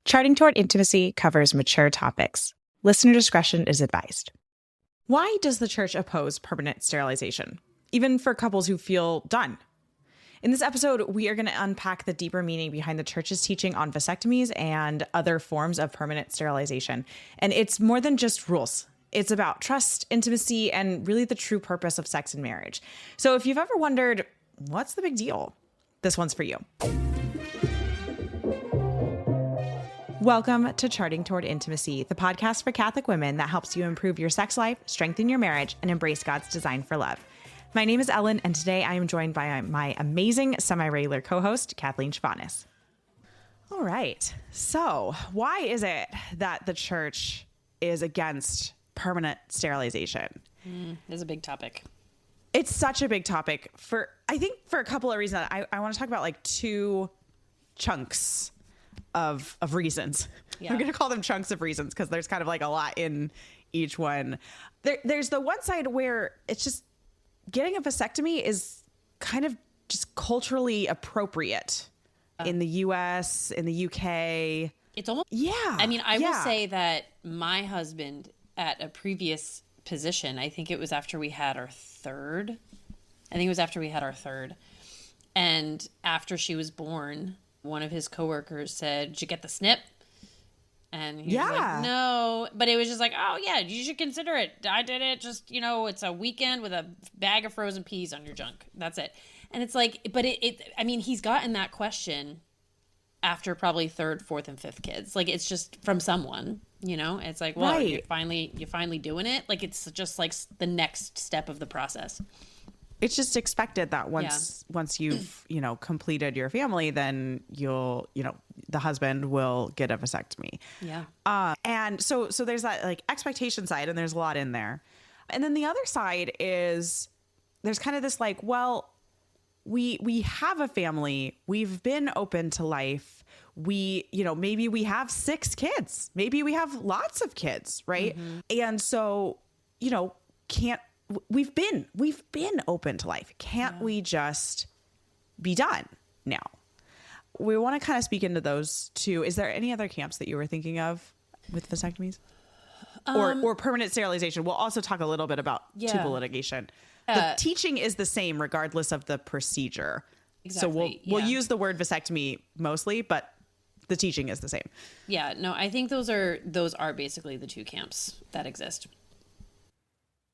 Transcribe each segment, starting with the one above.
Charting Toward Intimacy covers mature topics. Listener discretion is advised. Why does the church oppose permanent sterilization, even for couples who feel done? In this episode, we are going to unpack the deeper meaning behind the church's teaching on vasectomies and other forms of permanent sterilization. And it's more than just rules. It's about trust, intimacy, and really the true purpose of sex and marriage. So if you've ever wondered, what's the big deal? This one's for you. Welcome to Charting Toward Intimacy, the podcast for Catholic women that helps you improve your sex life, strengthen your marriage, and embrace God's design for love. My name is Ellen, and today I am joined by my amazing semi-regular co-host, Kathleen. All right. So why is it that the church is against permanent sterilization? It's a big topic. It's such a big topic I think for a couple of reasons. I want to talk about like two chunks of reasons. Yeah. I'm going to call them chunks of reasons because there's kind of like a lot in each one. There's the one side where it's just getting a vasectomy is kind of just culturally appropriate in the US, in the UK. It's almost, I mean, I will say that my husband at a previous position, I think it was after we had our third. And after she was born, one of his coworkers said, "Did you get the snip?" And he was like, "No." But it was just like, "Oh, yeah, you should consider it. I did it. Just, it's a weekend with a bag of frozen peas on your junk. That's it." And it's like, but I mean, he's gotten that question after probably third, fourth, and fifth kids. Like, it's just from someone, It's like, well, you're finally doing it. Like, it's just like the next step of the process. It's just expected that once you've, completed your family, then the husband will get a vasectomy. Yeah. And so there's that like expectation side, and there's a lot in there. And then the other side is there's kind of this like, well, we have a family. We've been open to life. Maybe we have 6 kids. Maybe we have lots of kids. Right. Mm-hmm. And so, we've been open to life. Can't we just be done now? We want to kind of speak into those two. Is there any other camps that you were thinking of with vasectomies or permanent sterilization? We'll also talk a little bit about tubal ligation. The teaching is the same regardless of the procedure. Exactly. So we'll use the word vasectomy mostly, but the teaching is the same. Yeah, no, I think those are basically the two camps that exist.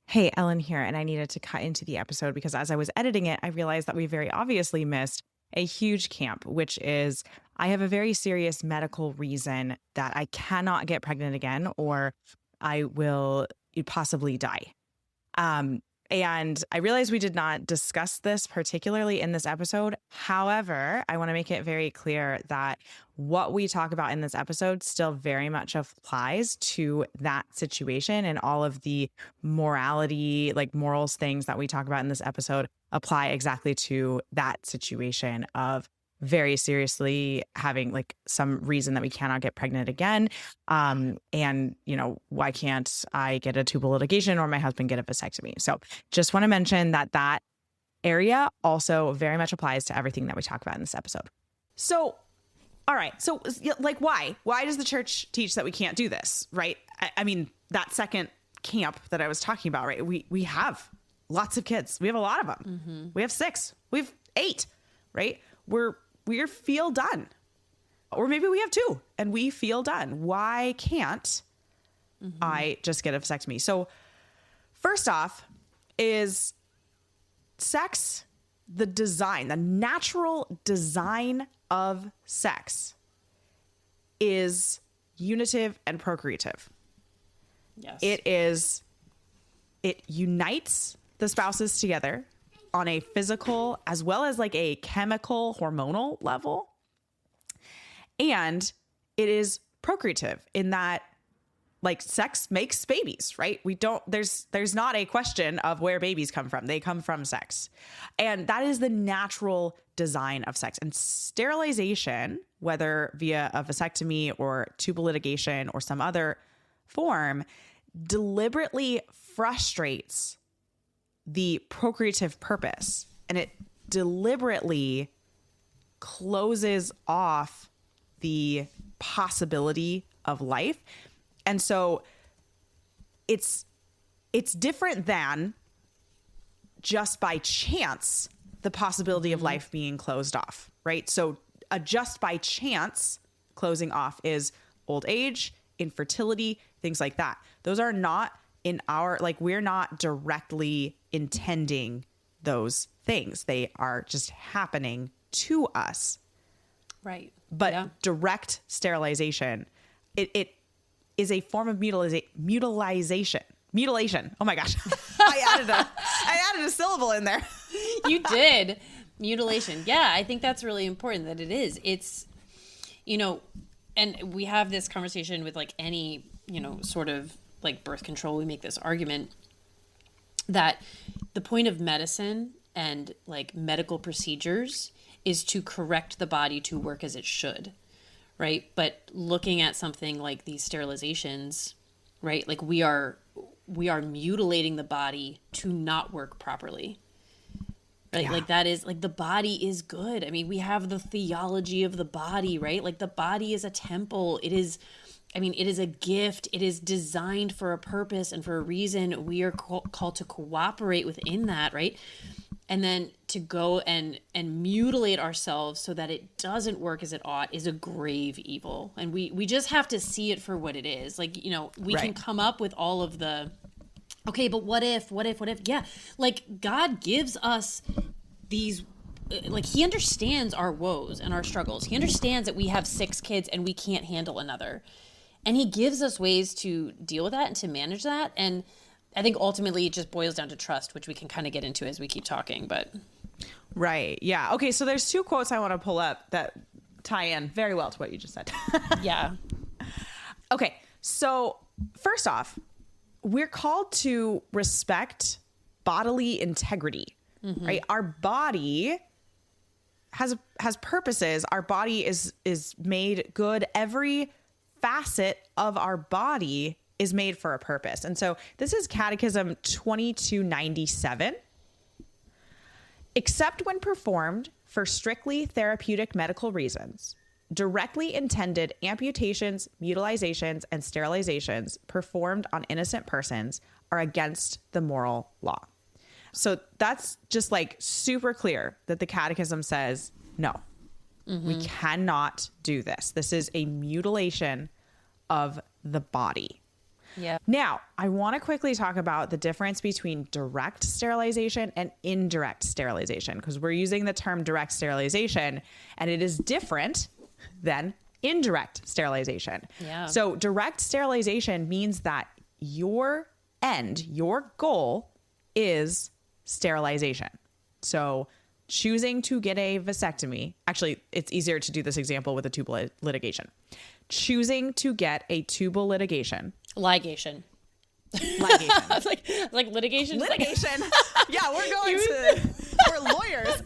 Hey, Ellen here, and I needed to cut into the episode because as I was editing it, I realized that we very obviously missed a huge camp, which is I have a very serious medical reason that I cannot get pregnant again or I will possibly die. And I realize we did not discuss this particularly in this episode. However, I want to make it very clear that what we talk about in this episode still very much applies to that situation, and all of the morality, like morals things that we talk about in this episode apply exactly to that situation of very seriously having like some reason that we cannot get pregnant again. And, why can't I get a tubal ligation or my husband get a vasectomy? So just want to mention that area also very much applies to everything that we talk about in this episode. So, all right. So like, why does the church teach that we can't do this? Right. I mean, that second camp that I was talking about, right. We have lots of kids. We have a lot of them. Mm-hmm. We have 6, we have 8, right? We feel done. Or maybe we have 2 and we feel done. Why can't I just get a vasectomy? So first off is sex, the natural design of sex is unitive and procreative. Yes. It unites the spouses together on a physical as well as like a chemical hormonal level. And it is procreative in that like sex makes babies, right? There's not a question of where babies come from. They come from sex. And that is the natural design of sex. And sterilization, whether via a vasectomy or tubal ligation or some other form, deliberately frustrates the procreative purpose, and it deliberately closes off the possibility of life. And so it's different than just by chance the possibility of life being closed off, right? So a just by chance closing off is old age, infertility, things like that. Those are not in our, like, we're not directly intending those things. They are just happening to us. Right. But direct sterilization, it is a form of mutilation. Oh my gosh. I added a syllable in there. You did. Mutilation. Yeah, I think that's really important that it is. It's, you know, and we have this conversation with like any, you know, sort of like birth control. We make this argument that the point of medicine and like medical procedures is to correct the body to work as it should, right? But looking at something like these sterilizations, right? Like we are mutilating the body to not work properly. Right? Yeah. Like that is like the body is good. I mean, we have the theology of the body, right? Like the body is a temple. It is a gift. It is designed for a purpose and for a reason. We are called to cooperate within that, right? And then to go and mutilate ourselves so that it doesn't work as it ought is a grave evil. And we just have to see it for what it is. Like, you know, we can come up with all of the, okay, but what if? Yeah. Like God gives us these, like he understands our woes and our struggles. He understands that we have 6 kids and we can't handle another. And he gives us ways to deal with that and to manage that. And I think ultimately it just boils down to trust, which we can kind of get into as we keep talking, but. Right. Yeah. Okay. So there's 2 quotes I want to pull up that tie in very well to what you just said. Yeah. Okay. So first off, we're called to respect bodily integrity, right? Our body has purposes. Our body is made good. Every facet of our body is made for a purpose. And so this is Catechism 2297. Except when performed for strictly therapeutic medical reasons, directly intended amputations, mutilations, and sterilizations performed on innocent persons are against the moral law. So that's just like super clear that the Catechism says, no, we cannot do this. This is a mutilation of the body. Yeah. Now, I want to quickly talk about the difference between direct sterilization and indirect sterilization, because we're using the term direct sterilization and it is different than indirect sterilization. Yeah. So direct sterilization means that your goal is sterilization. So choosing to get a vasectomy, actually, it's easier to do this example with a tubal ligation. Choosing to get a tubal ligation. Ligation. It's like litigation. Litigation. Yeah, we're lawyers.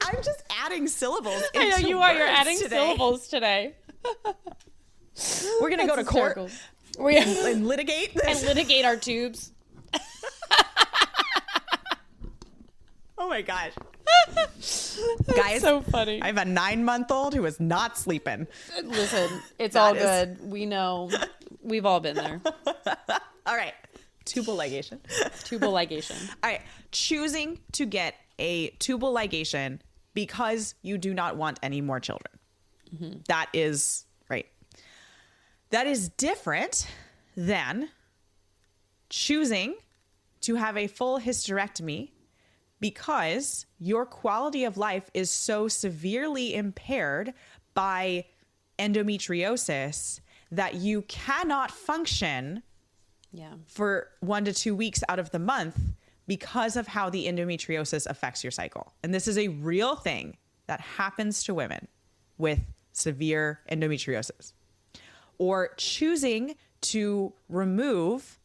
I'm just adding syllables. I know you are. You're adding today. syllables today. We're gonna go to court and litigate this. And litigate our tubes. Oh my gosh. Guys, so funny. I have a 9-month-old who is not sleeping. Listen, it's all good. We know. We've all been there. All right. Tubal ligation. Tubal ligation. All right. Choosing to get a tubal ligation because you do not want any more children. That is right. That is different than choosing to have a full hysterectomy because your quality of life is so severely impaired by endometriosis that you cannot function for 1 to 2 weeks out of the month because of how the endometriosis affects your cycle. And this is a real thing that happens to women with severe endometriosis. Or choosing to remove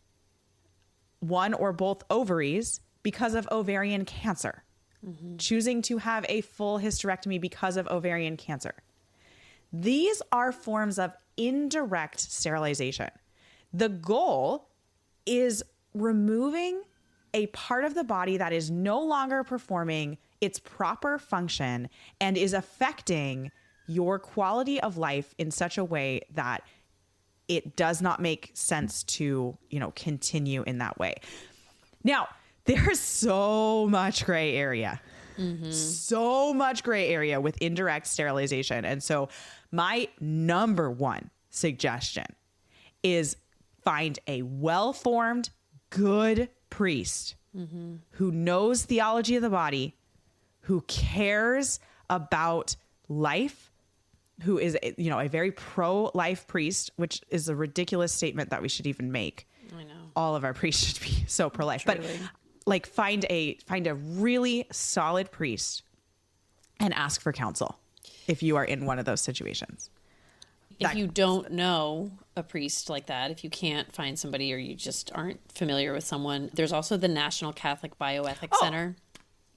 one or both ovaries because of ovarian cancer. Choosing to have a full hysterectomy because of ovarian cancer. These are forms of indirect sterilization. The goal is removing a part of the body that is no longer performing its proper function and is affecting your quality of life in such a way that it does not make sense to, continue in that way. Now, there's so much gray area. So much gray area with indirect sterilization. And so my number one suggestion is find a well-formed, good priest who knows theology of the body, who cares about life, who is, a very pro-life priest, which is a ridiculous statement that we should even make. I know. All of our priests should be so pro-life. Truly. But like find a really solid priest and ask for counsel if you are in one of those situations. If you don't know a priest like that, if you can't find somebody or you just aren't familiar with someone, there's also the National Catholic Bioethics Center.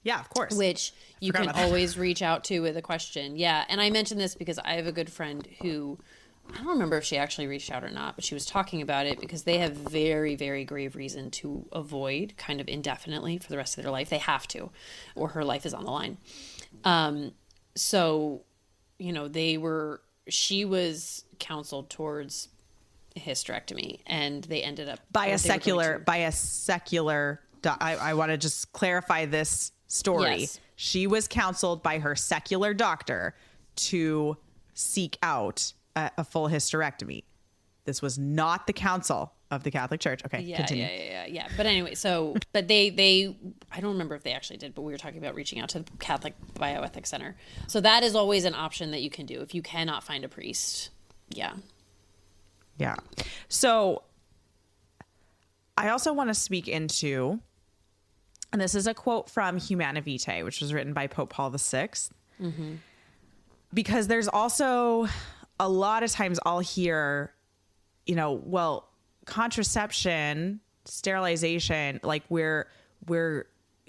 Yeah, of course. Which you can always reach out to with a question. Yeah. And I mention this because I have a good friend who, I don't remember if she actually reached out or not, but she was talking about it because they have very, very grave reason to avoid kind of indefinitely for the rest of their life. They have to, or her life is on the line. So, she was counseled towards hysterectomy and they ended up by a secular, I want to just clarify this story. Yes. She was counseled by her secular doctor to seek out a full hysterectomy. This was not the counsel of the Catholic Church. Okay, continue. Yeah. But anyway, but they, I don't remember if they actually did, but we were talking about reaching out to the Catholic Bioethics Center. So that is always an option that you can do if you cannot find a priest. Yeah. Yeah. So I also want to speak into, and this is a quote from Humana Vitae, which was written by Pope Paul VI. Because there's also a lot of times I'll hear, contraception, sterilization, like we're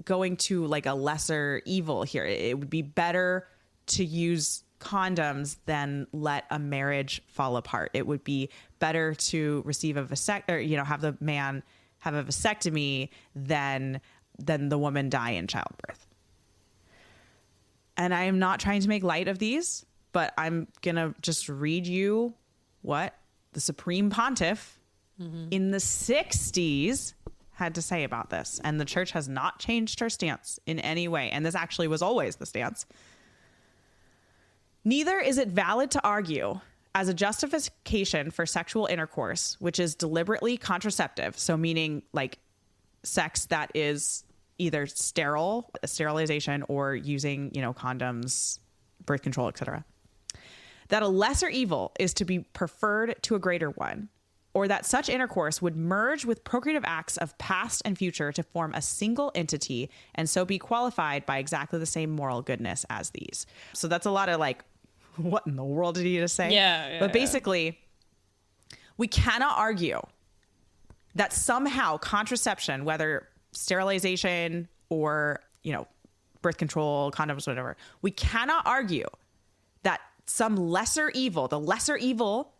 going to like a lesser evil here. It would be better to use condoms than let a marriage fall apart. It would be better to receive a have the man have a vasectomy than the woman die in childbirth. And I am not trying to make light of these, but I'm going to just read you what the Supreme Pontiff in the 60s had to say about this. And the church has not changed her stance in any way. And this actually was always the stance. Neither is it valid to argue as a justification for sexual intercourse, which is deliberately contraceptive. So meaning like sex that is either sterilization or using, condoms, birth control, etc. That a lesser evil is to be preferred to a greater one, or that such intercourse would merge with procreative acts of past and future to form a single entity and so be qualified by exactly the same moral goodness as these. So that's a lot of like, what in the world did he just say? Yeah. But basically, we cannot argue that somehow contraception, whether sterilization or, birth control, condoms, whatever, we cannot argue that some lesser evil, the lesser evil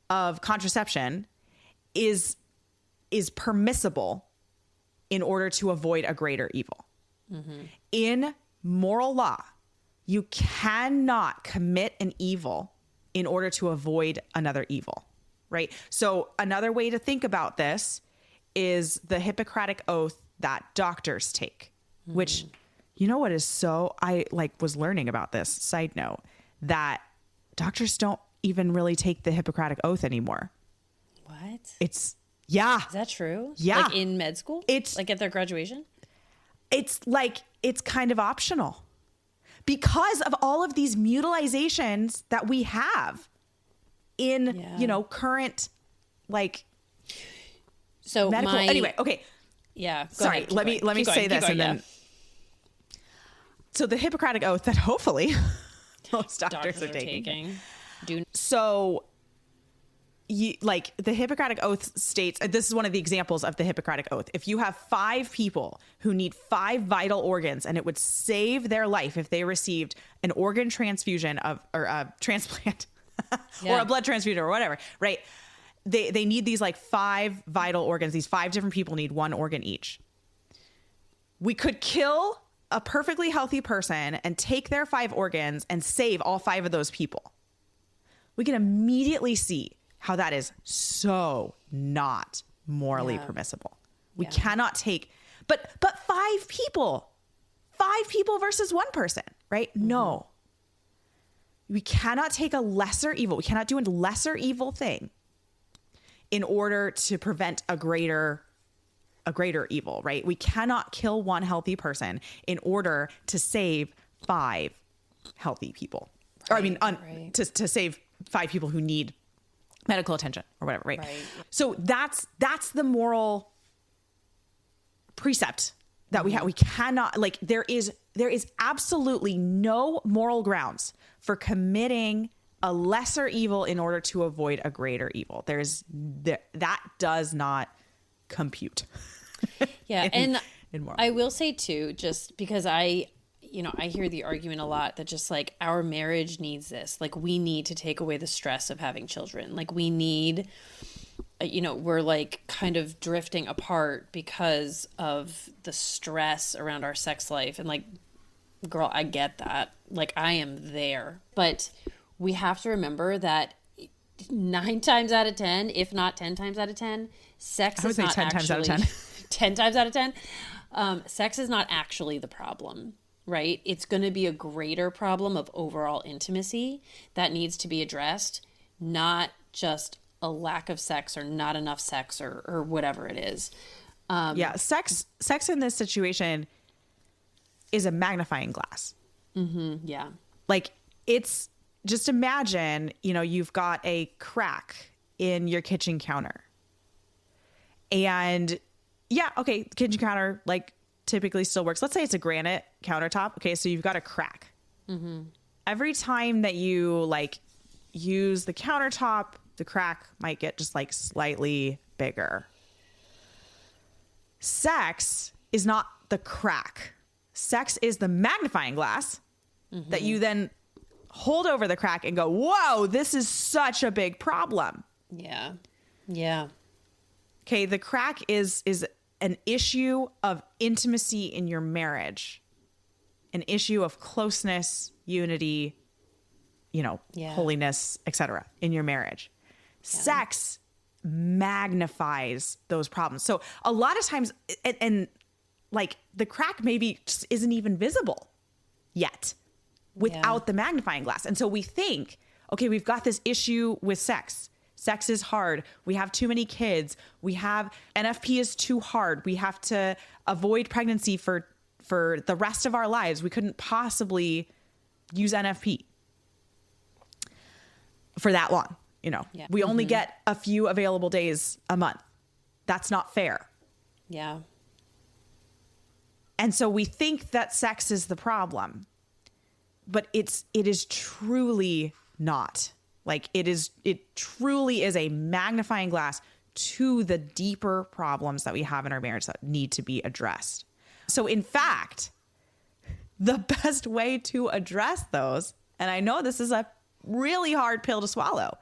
of contraception is permissible in order to avoid a greater evil. In moral law, you cannot commit an evil in order to avoid another evil, right? So another way to think about this is the Hippocratic Oath that doctors take, which, what is I was learning about this, side note, that doctors don't even really take the Hippocratic Oath anymore. What? Is that true? Yeah. Like in med school? It's like at their graduation? It's like, it's kind of optional because of all of these mutilations that we have in, current, so medical. Anyway, okay. Yeah. Sorry. Let me say this and then. So the Hippocratic Oath that hopefully most doctors are taking. So the Hippocratic Oath states, this is one of the examples of the Hippocratic Oath. If you have 5 people who need 5 vital organs and it would save their life if they received an organ transfusion or a transplant or a blood transfusion or whatever, right? They need these 5 vital organs. These 5 different people need 1 organ each. We could kill a perfectly healthy person and take their 5 organs and save all 5 of those people, we can immediately see how that is so not morally permissible. We cannot take, but 5 people versus 1 person, right? No, we cannot take a lesser evil. We cannot do a lesser evil thing in order to prevent a greater evil, right? We cannot kill 1 healthy person in order to save 5 healthy people. Right, or I mean, to save 5 people who need medical attention or whatever, right? So that's the moral precept that we have. We cannot, like, there is absolutely no moral grounds for committing a lesser evil in order to avoid a greater evil. That does not compute. Yeah. And I will say too, just because I hear the argument a lot that just like our marriage needs this, like we need to take away the stress of having children. Like we need, we're like kind of drifting apart because of the stress around our sex life. And like, girl, I get that. Like I am there, but we have to remember that 9 times out of 10, if not 10 times out of 10, sex is not 10 times out of 10. 10 times out of 10, sex is not actually the problem, right? It's going to be a greater problem of overall intimacy that needs to be addressed, not just a lack of sex or not enough sex or whatever it is. Sex in this situation is a magnifying glass. Yeah. Like it's, just imagine, you've got a crack in your kitchen counter. And kitchen counter like typically still works. Let's say it's a granite countertop. Okay, so you've got a crack. Every time that you like use the countertop, the crack might get just like slightly bigger. Sex is not the crack. Sex is the magnifying glass that you then hold over the crack and go, whoa, this is such a big problem. Yeah. Yeah. Okay, the crack is an issue of intimacy in your marriage, an issue of closeness, unity, holiness, etc. in your marriage. Sex magnifies those problems. So a lot of times, and like the crack maybe just isn't even visible yet without the magnifying glass. And so we think, okay, we've got this issue with sex. Sex is hard. We have too many kids. We have NFP is too hard. We have to avoid pregnancy for the rest of our lives. We couldn't possibly use NFP for that long. We only get a few available days a month. That's not fair. Yeah. And so we think that sex is the problem, but it is truly not. Like it truly is a magnifying glass to the deeper problems that we have in our marriage that need to be addressed. So in fact, the best way to address those, and I know this is a really hard pill to swallow,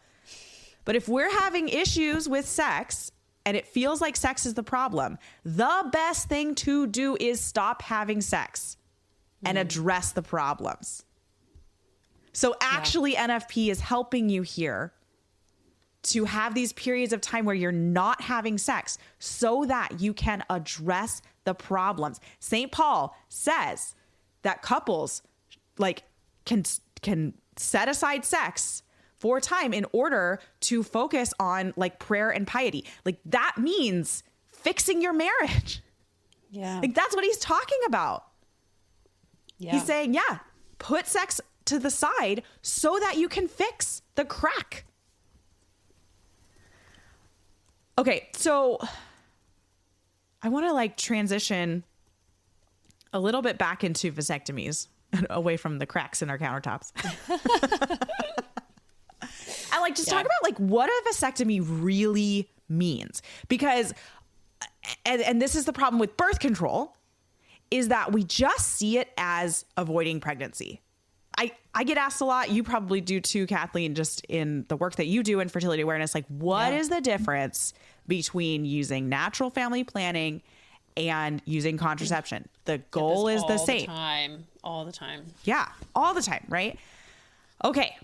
but if we're having issues with sex and it feels like sex is the problem, the best thing to do is stop having sex and address the problems. So actually NFP is helping you here to have these periods of time where you're not having sex so that you can address the problems. St. Paul says that couples like can set aside sex for time in order to focus on like prayer and piety. Like that means fixing your marriage. Yeah. Like that's what he's talking about. Yeah. He's saying, put sex to the side so that you can fix the crack. Okay, so I want to like transition a little bit back into vasectomies and away from the cracks in our countertops. I like just talk about like what a vasectomy really means, because and this is the problem with birth control, is that we just see it as avoiding pregnancy. I get asked a lot, you probably do too, Kathleen, just in the work that you do in fertility awareness, like what is the difference between using natural family planning and using contraception. The goal is the same. All the time. Yeah, all the time, right? Okay.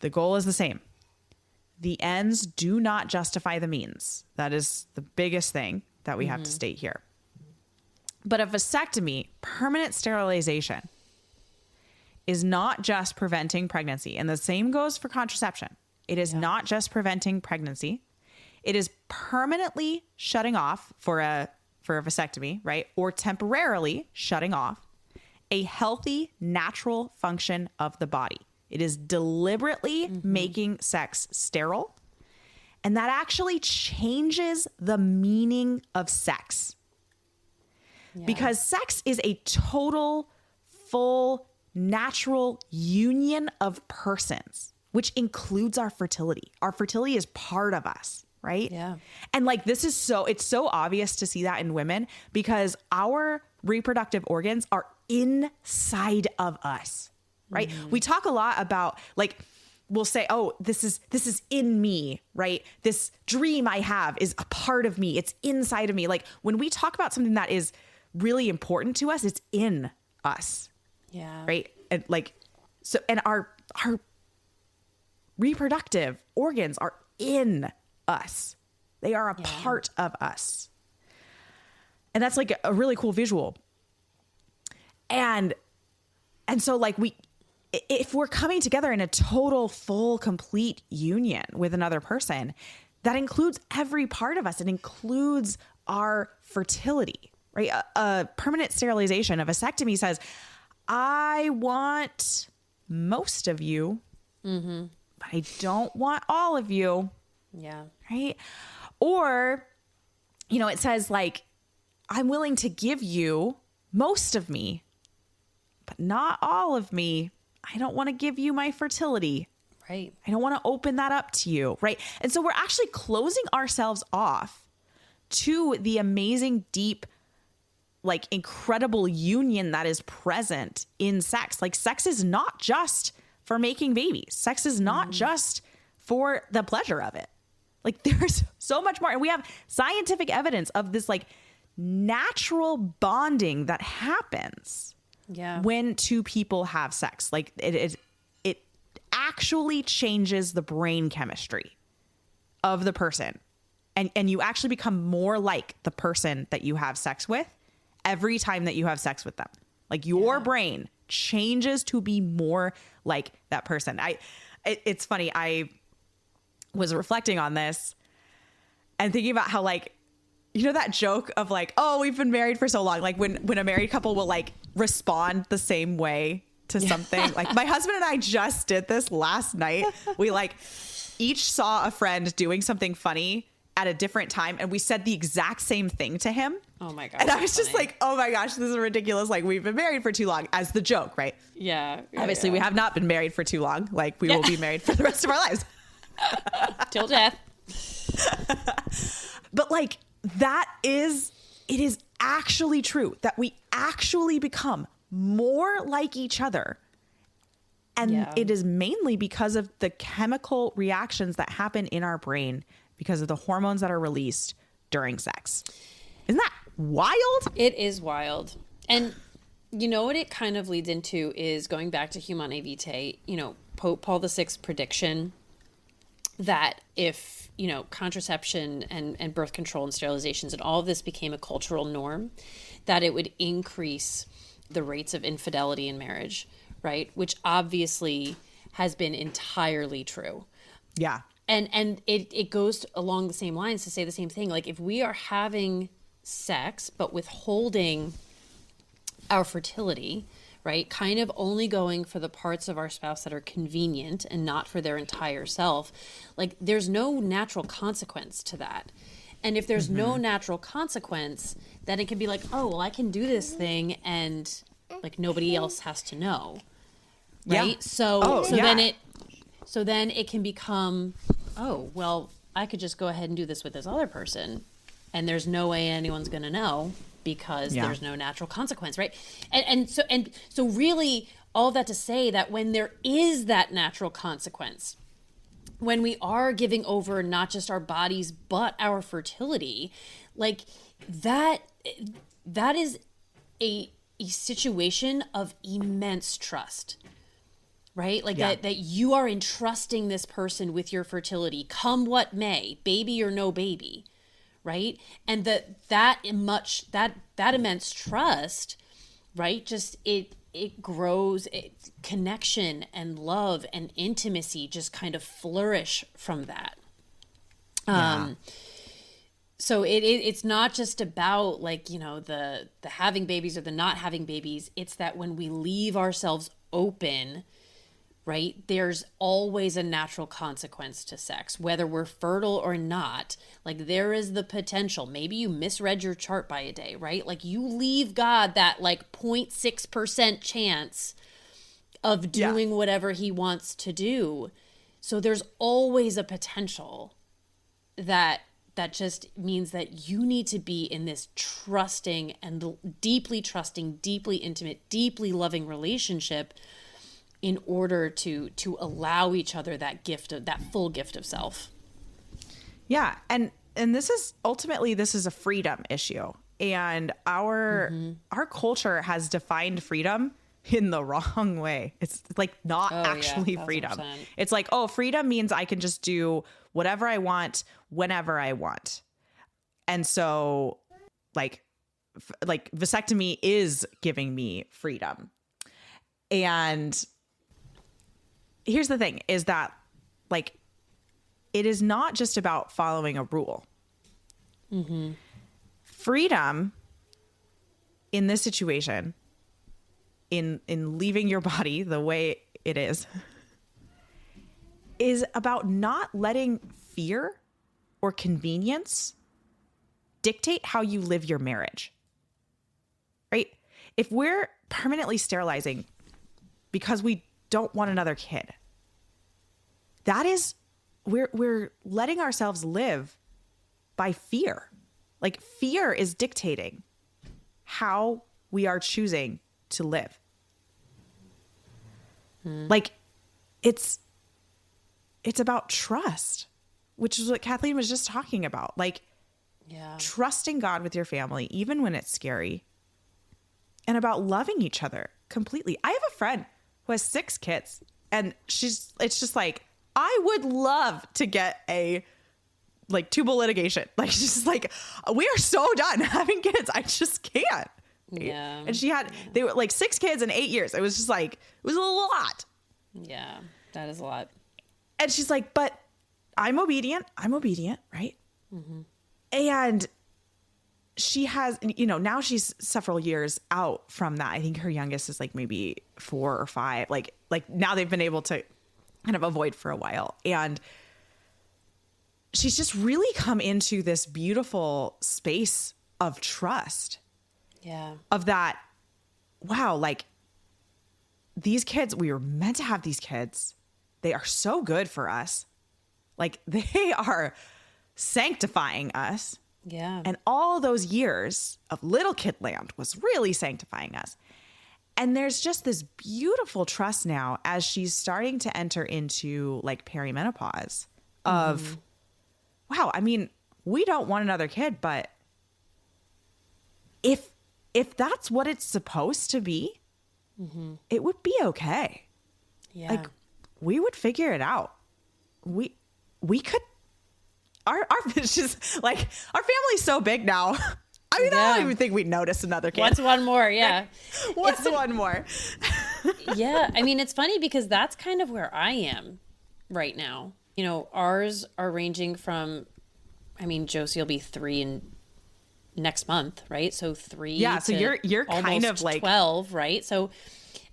The goal is the same. The ends do not justify the means. That is the biggest thing that we have to state here. But a vasectomy, permanent sterilization, is not just preventing pregnancy. And the same goes for contraception. It is not just preventing pregnancy. It is permanently shutting off for a vasectomy, right? Or temporarily shutting off a healthy, natural function of the body. It is deliberately making sex sterile. And that actually changes the meaning of sex. Yeah. Because sex is a total, full, natural union of persons, which includes our fertility. Our fertility is part of us, right? Yeah. And like, it's so obvious to see that in women because our reproductive organs are inside of us, right? We talk a lot about like, we'll say, oh, this is in me, right? This dream I have is a part of me. It's inside of me. Like when we talk about something that is really important to us, it's in us. Yeah. Right. And like, so, and our reproductive organs are in us. They are a part of us. And that's like a really cool visual. And so like if we're coming together in a total, full, complete union with another person, that includes every part of us. It includes our fertility, right? A permanent sterilization, a vasectomy says, I want most of you, but I don't want all of you. Yeah. Right. Or, it says like, I'm willing to give you most of me, but not all of me. I don't want to give you my fertility. Right. I don't want to open that up to you. Right. And so we're actually closing ourselves off to the amazing, deep, like incredible union that is present in sex. Like sex is not just for making babies. Sex is not just for the pleasure of it. Like there's so much more. And we have scientific evidence of this like natural bonding that happens when two people have sex. Like it actually changes the brain chemistry of the person. And you actually become more like the person that you have sex with every time that you have sex with them. Like your brain changes to be more like that person. It's funny. I was reflecting on this and thinking about how like, that joke of like, oh, we've been married for so long. Like when a married couple will like respond the same way to something. Like my husband and I just did this last night. We like each saw a friend doing something funny at a different time. And we said the exact same thing to him. Oh my gosh. And I was just like, oh my gosh, this is ridiculous. Like we've been married for too long as the joke, right? Yeah. Obviously we have not been married for too long. Like we will be married for the rest of our lives. Till death. But like it is actually true that we actually become more like each other. And it is mainly because of the chemical reactions that happen in our brain because of the hormones that are released during sex. Isn't that wild? It is wild. And what it kind of leads into is going back to Humanae Vitae, Pope Paul VI's prediction that if, contraception and birth control and sterilizations and all of this became a cultural norm, that it would increase the rates of infidelity in marriage, right? Which obviously has been entirely true. Yeah. And it goes along the same lines to say the same thing. Like if we are having sex, but withholding our fertility, right? Kind of only going for the parts of our spouse that are convenient and not for their entire self. Like there's no natural consequence to that. And if there's no natural consequence, then it can be like, oh, well, I can do this thing and like nobody else has to know. Right. Yeah. So then it can become, oh, well, I could just go ahead and do this with this other person and there's no way anyone's going to know because there's no natural consequence. Right. And so really all of that to say that when there is that natural consequence, when we are giving over not just our bodies, but our fertility, like that is a situation of immense trust, right? Like that you are entrusting this person with your fertility, come what may, baby or no baby, right? And that immense trust, right? Just it grows, connection and love and intimacy just kind of flourish from that. So it's not just about like, you know, the having babies or the not having babies. It's that when we leave ourselves open, right, there's always a natural consequence to sex, whether we're fertile or not. Like there is the potential. Maybe you misread your chart by a day, right? Like you leave God that like 0.6% chance of doing whatever he wants to do. So there's always a potential that just means that you need to be in this trusting, deeply intimate, deeply loving relationship in order to allow each other that full gift of self. Yeah. And this is ultimately, this is a freedom issue. And our culture has defined freedom in the wrong way. It's like not actually freedom. It's like, oh, freedom means I can just do whatever I want, whenever I want. And so like vasectomy is giving me freedom. And here's the thing is that like, it is not just about following a rule. Freedom in this situation, in leaving your body the way it is about not letting fear or convenience dictate how you live your marriage, right? If we're permanently sterilizing because we don't want another kid, that is, we're letting ourselves live by fear. Like fear is dictating how we are choosing to live. Like it's about trust, which is what Kathleen was just talking about. Like trusting God with your family, even when it's scary, and about loving each other completely. I have a friend who has 6 kids and it's just like, I would love to get a like tubal ligation. Like she's like, we are so done having kids. I just can't. Yeah. And they were like 6 kids in 8 years. It was just like, it was a lot. Yeah, that is a lot. And she's like, but I'm obedient, right? And she has, you know, now she's several years out from that. I think her youngest is like maybe 4 or 5. Like now they've been able to kind of avoid for a while. And she's just really come into this beautiful space of trust. Yeah. Of that, wow, like these kids, we were meant to have these kids. They are so good for us. Like they are sanctifying us. Yeah. And all those years of little kid land was really sanctifying us. And there's just this beautiful trust now as she's starting to enter into like perimenopause of, wow, I mean, we don't want another kid, but if that's what it's supposed to be, it would be okay. Yeah. Like we would figure it out. We could, our just like our family's so big now. I mean, I don't even think we'd notice another kid. What's one more? Yeah. What's one more? Yeah. I mean, it's funny because that's kind of where I am right now. You know, ours are ranging from, I mean, Josie will be 3 in next month, right? So 3. Yeah. So you're kind of like 12, right? So,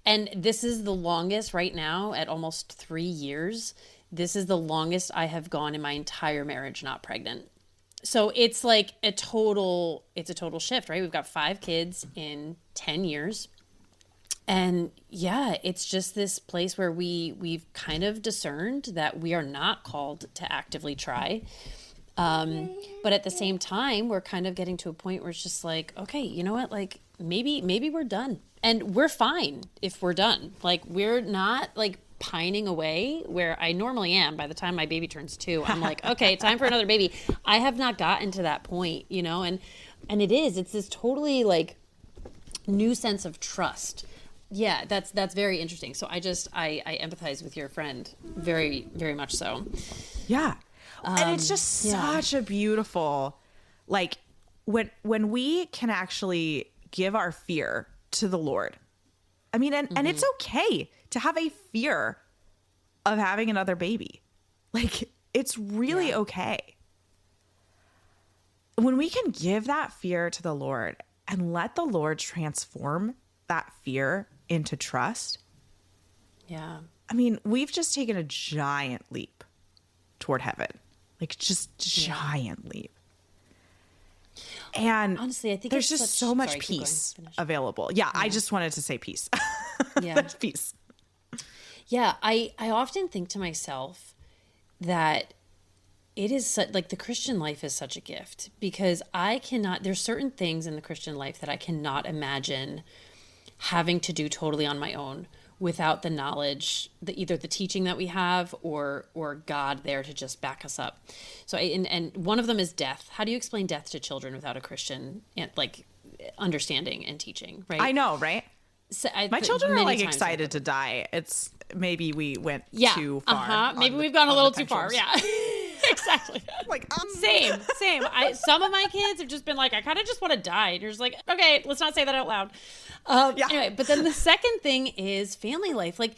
and this is the longest right now at almost 3 years. This is the longest I have gone in my entire marriage not pregnant. So it's like it's a total shift, right? We've got 5 kids in 10 years. And yeah, it's just this place where we've kind of discerned that we are not called to actively try. But at the same time, we're kind of getting to a point where it's just like, okay, you know what? Like maybe we're done, and we're fine if we're done. Like we're not like pining away where I normally am. By the time my baby turns 2, I'm like, okay, time for another baby. I have not gotten to that point, you know, and it's this totally like new sense of trust. Yeah, that's very interesting. So I empathize with your friend very, very much so. Yeah. And it's just such a beautiful, like, when we can actually give our fear to the Lord. I mean, and it's okay to have a fear of having another baby. Like, it's really okay. When we can give that fear to the Lord and let the Lord transform that fear into trust. Yeah. I mean, we've just taken a giant leap toward heaven. Like, just giant leap. And honestly, I think there's just so much peace available. Yeah, I just wanted to say peace. Yeah. Peace. Yeah, I often think to myself that it is like the Christian life is such a gift, because there's certain things in the Christian life that I cannot imagine having to do totally on my own without the knowledge, either the teaching that we have or God there to just back us up. So, and one of them is death. How do you explain death to children without a Christian like understanding and teaching? Right? I know, right? So my children are like excited to die. It's maybe we went too far. Maybe we've gone a little too far. Yeah. Exactly. Like same. Some of my kids have just been like, I kind of just want to die. And you're just like, okay, let's not say that out loud. Anyway, but then the second thing is family life. Like,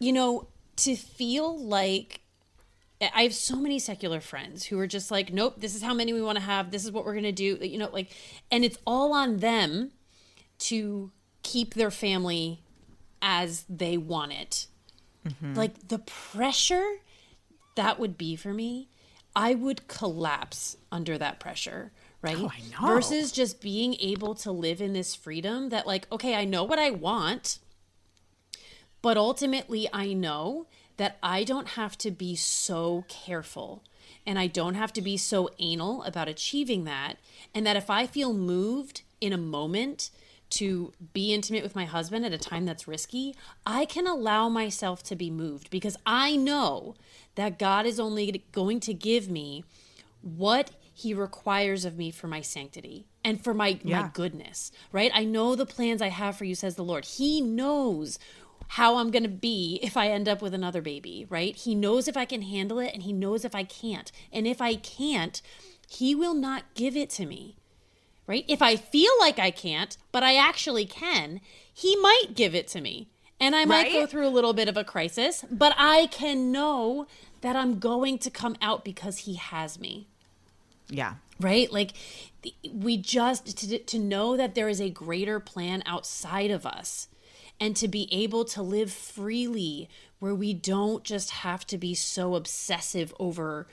you know, to feel like I have so many secular friends who are just like, nope, this is how many we want to have. This is what we're going to do. You know, like, and it's all on them to keep their family as they want it. Mm-hmm. Like the pressure that would be for me, I would collapse under that pressure, right? Oh, I know. Versus just being able to live in this freedom that like, okay, I know what I want, but ultimately I know that I don't have to be so careful and I don't have to be so anal about achieving that. And that if I feel moved in a moment to be intimate with my husband at a time that's risky, I can allow myself to be moved because I know that God is only going to give me what he requires of me for my sanctity and for my goodness, right? I know the plans I have for you, says the Lord. He knows how I'm going to be if I end up with another baby, right? He knows if I can handle it and he knows if I can't. And if I can't, he will not give it to me. Right? If I feel like I can't, but I actually can, he might give it to me. And I might go through a little bit of a crisis, but I can know that I'm going to come out because he has me. Yeah. Right? Like we just, to know that there is a greater plan outside of us and to be able to live freely where we don't just have to be so obsessive over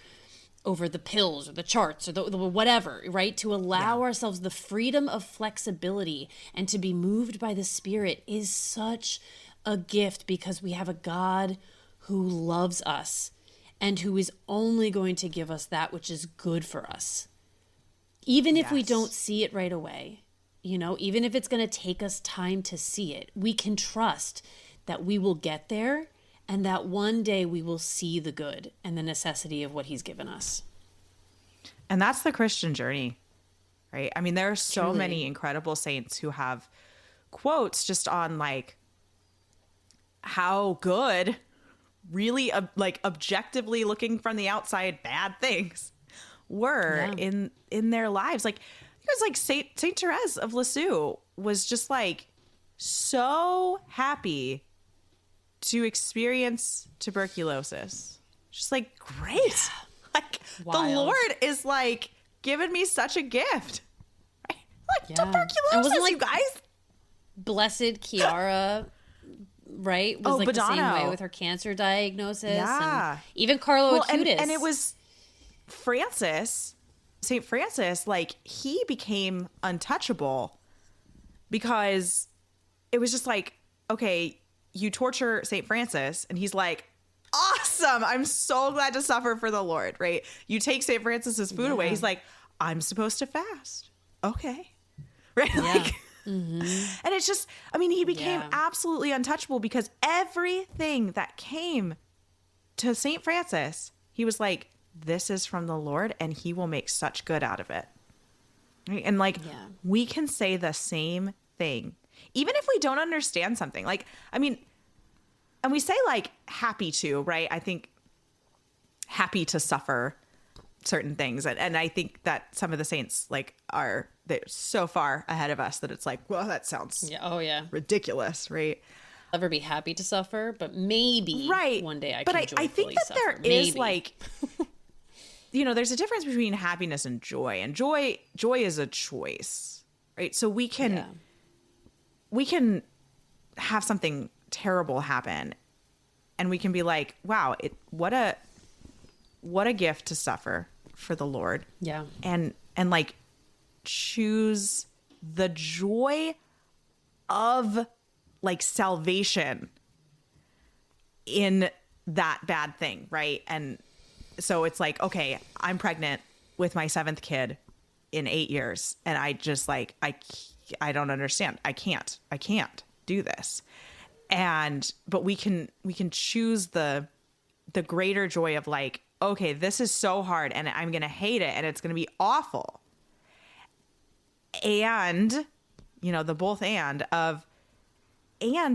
the pills or the charts or the whatever, right? To allow ourselves the freedom of flexibility and to be moved by the Spirit is such a gift because we have a God who loves us and who is only going to give us that which is good for us. Even if we don't see it right away, you know, even if it's going to take us time to see it, we can trust that we will get there and that one day we will see the good and the necessity of what he's given us. And that's the Christian journey, right? I mean, there are so many incredible saints who have quotes just on like how good, really like objectively looking from the outside, bad things were in their lives. Like it was like Saint Therese of Lisieux was just like so happy to experience tuberculosis. Just like, great. Yeah. Like wild. The Lord is like giving me such a gift. Right? Like tuberculosis, and wasn't like, you guys. Blessed Chiara, right? Was like Badano. The same way with her cancer diagnosis. Yeah. And even Carlo Acutis. And it was Francis, St. Francis, like he became untouchable because it was just like, okay, you torture St. Francis, and he's like, awesome, I'm so glad to suffer for the Lord, right? You take St. Francis's food away, he's like, I'm supposed to fast. Okay. Right? Yeah. And it's just, I mean, he became absolutely untouchable because everything that came to St. Francis, he was like, this is from the Lord and he will make such good out of it. Right? And like, we can say the same thing, even if we don't understand something. Like, I mean, and we say like happy to, right? I think happy to suffer certain things. And I think that some of the saints like they're so far ahead of us that it's like, well, that sounds ridiculous, right? I'll never be happy to suffer, but maybe one day I can joyfully I think that suffer. there is like, there's a difference between happiness and joy. And joy is a choice, right? So we can have something terrible happen and we can be like, wow, what a gift to suffer for the Lord. Yeah. And like choose the joy of like salvation in that bad thing, right? And so it's like, okay, I'm pregnant with my 7th kid in 8 years. And I just like, I don't understand. I can't do this. But we can choose the greater joy of like, okay, this is so hard and I'm going to hate it and it's going to be awful. And, the both and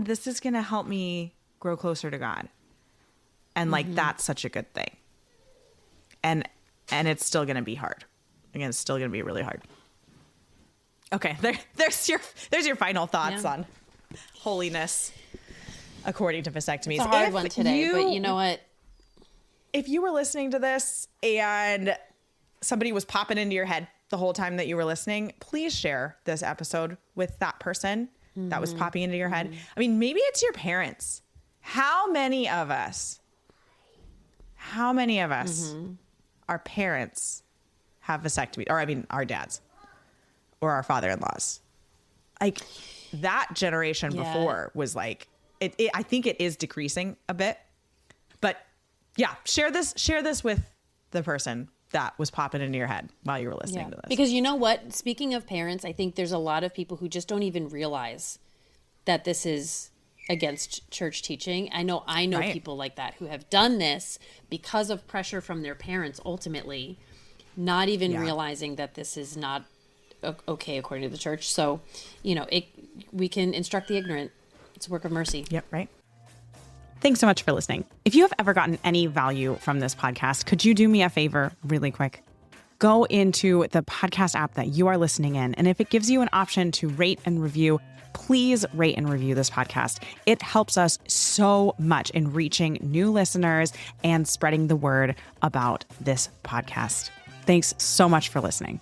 this is going to help me grow closer to God. And like, that's such a good thing. And it's still going to be hard. Again, it's still going to be really hard. Okay. There's your final thoughts on holiness according to vasectomies. It's a hard one today, but you know what? If you were listening to this and somebody was popping into your head the whole time that you were listening, please share this episode with that person that was popping into your head. I mean, maybe it's your parents. How many of us, our parents have vasectomy, or I mean, our dads or our father-in-laws? Like that generation before was like, I think it is decreasing a bit, but yeah, share this with the person that was popping into your head while you were listening to this. Because you know what? Speaking of parents, I think there's a lot of people who just don't even realize that this is against church teaching. I know right. people like that who have done this because of pressure from their parents, ultimately, not even realizing that this is not okay according to the church. So, we can instruct the ignorant. It's a work of mercy. Yep, right. Thanks so much for listening. If you have ever gotten any value from this podcast, could you do me a favor really quick? Go into the podcast app that you are listening in, and if it gives you an option to rate and review, please rate and review this podcast. It helps us so much in reaching new listeners and spreading the word about this podcast. Thanks so much for listening.